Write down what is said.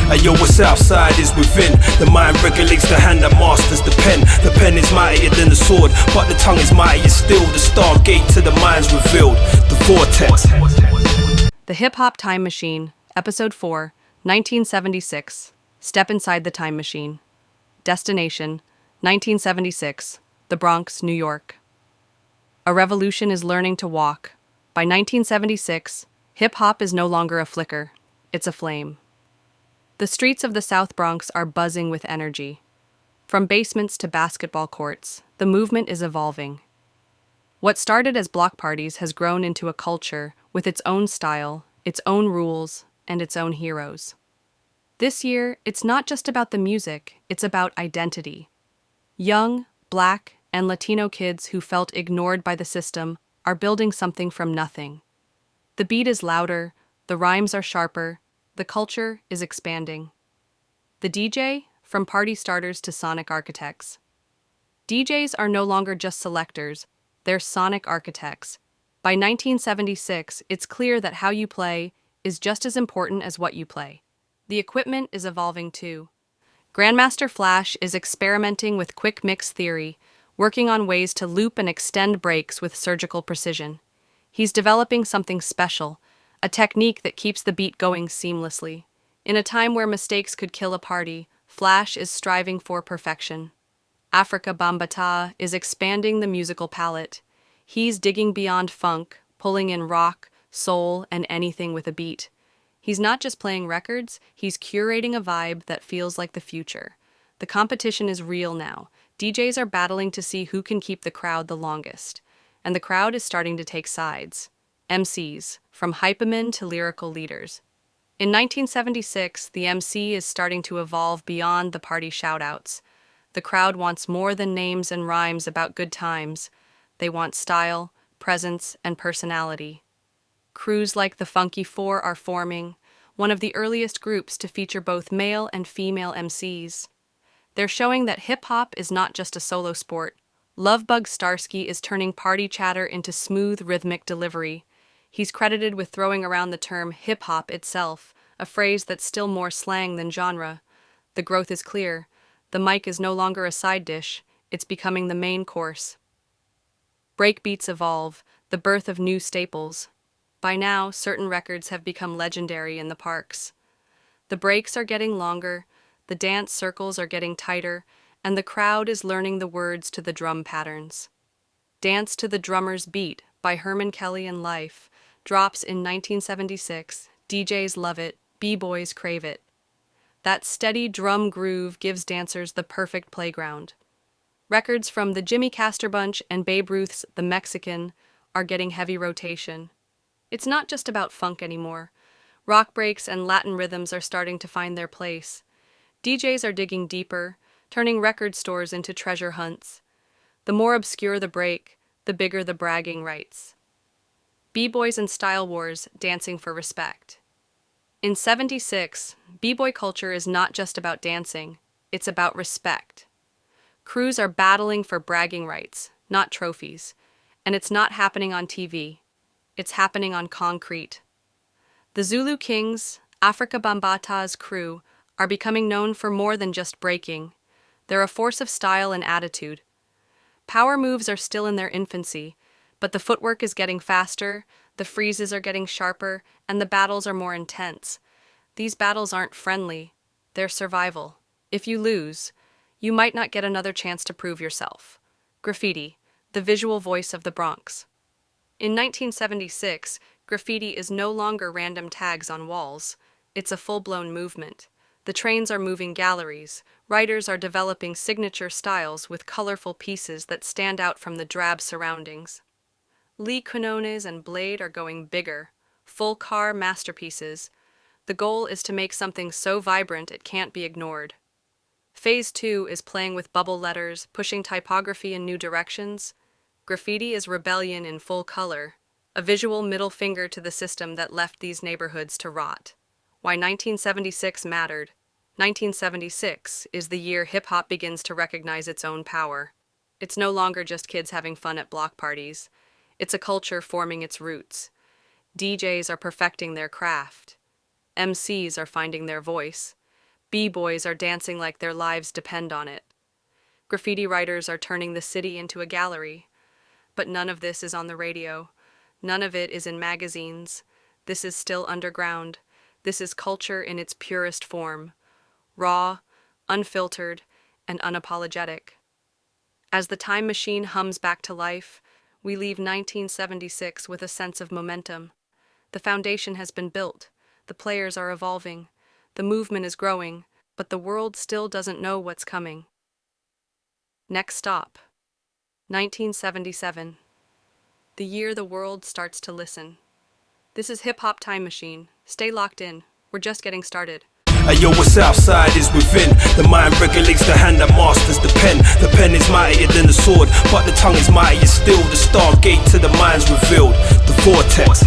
Ayo, what's outside is within. The mind regulates the hand that masters the pen. The pen is mightier than the sword, but the tongue is mightier still. The stargate to the mind's revealed, the vortex. The Hip Hop Time Machine, Episode 4, 1976. Step inside the time machine. Destination, 1976, the Bronx, New York. A revolution is learning to walk. By 1976, hip-hop is no longer a flicker, it's a flame. The streets of the South Bronx are buzzing with energy. From basements to basketball courts, the movement is evolving. What started as block parties has grown into a culture with its own style, its own rules, and its own heroes. This year, it's not just about the music, it's about identity. Young, Black, and Latino kids who felt ignored by the system are building something from nothing. The beat is louder, the rhymes are sharper, the culture is expanding. The DJ, from party starters to sonic architects. DJs are no longer just selectors, they're sonic architects. By 1976, it's clear that how you play is just as important as what you play. The equipment is evolving too. Grandmaster Flash is experimenting with quick mix theory, working on ways to loop and extend breaks with surgical precision. He's developing something special, a technique that keeps the beat going seamlessly. In a time where mistakes could kill a party, Flash is striving for perfection. Africa Bambaataa is expanding the musical palette. He's digging beyond funk, pulling in rock, soul, and anything with a beat. He's not just playing records, he's curating a vibe that feels like the future. The competition is real now. DJs are battling to see who can keep the crowd the longest. And the crowd is starting to take sides. MCs, from hypemen to lyrical leaders. In 1976, the MC is starting to evolve beyond the party shoutouts. The crowd wants more than names and rhymes about good times. They want style, presence, and personality. Crews like the Funky Four are forming, one of the earliest groups to feature both male and female MCs. They're showing that hip-hop is not just a solo sport. Lovebug Starsky is turning party chatter into smooth, rhythmic delivery. He's credited with throwing around the term hip-hop itself, a phrase that's still more slang than genre. The growth is clear. The mic is no longer a side dish. It's becoming the main course. Breakbeats evolve, the birth of new staples. By now, certain records have become legendary in the parks. The breaks are getting longer, the dance circles are getting tighter, and the crowd is learning the words to the drum patterns. Dance to the Drummer's Beat by Herman Kelly and Life drops in 1976. DJs love it, b-boys crave it. That steady drum groove gives dancers the perfect playground. Records from the Jimmy Castor Bunch and Babe Ruth's The Mexican are getting heavy rotation. It's not just about funk anymore. Rock breaks and Latin rhythms are starting to find their place. DJs are digging deeper, turning record stores into treasure hunts. The more obscure the break, the bigger the bragging rights. B-boys and style wars dancing for respect. In 76, b-boy culture is not just about dancing, it's about respect. Crews are battling for bragging rights, not trophies, and it's not happening on TV. It's happening on concrete. The Zulu Kings, Africa Bambaataa's crew, are becoming known for more than just breaking. They're a force of style and attitude. Power moves are still in their infancy, but the footwork is getting faster, the freezes are getting sharper, and the battles are more intense. These battles aren't friendly, they're survival. If you lose, you might not get another chance to prove yourself. Graffiti, the visual voice of the Bronx. In 1976, graffiti is no longer random tags on walls. It's a full-blown movement. The trains are moving galleries. Writers are developing signature styles with colorful pieces that stand out from the drab surroundings. Lee Quinones and Blade are going bigger, full-car masterpieces. The goal is to make something so vibrant it can't be ignored. Phase 2 is playing with bubble letters, pushing typography in new directions. Graffiti is rebellion in full color, a visual middle finger to the system that left these neighborhoods to rot. Why 1976 mattered. 1976 is the year hip-hop begins to recognize its own power. It's no longer just kids having fun at block parties. It's a culture forming its roots. DJs are perfecting their craft. MCs are finding their voice. B-boys are dancing like their lives depend on it. Graffiti writers are turning the city into a gallery. But none of this is on the radio. None of it is in magazines. This is still underground. This is culture in its purest form. Raw, unfiltered, and unapologetic. As the time machine hums back to life, we leave 1976 with a sense of momentum. The foundation has been built. The players are evolving. The movement is growing, but the world still doesn't know what's coming. Next stop, 1977. The year the world starts to listen. This is Hip Hop Time Machine. Stay locked in. We're just getting started. Ayo, what's outside is within. The mind regulates the hand that masters the pen. The pen is mightier than the sword, but the tongue is mightier still. The stargate to the mind's revealed. The vortex.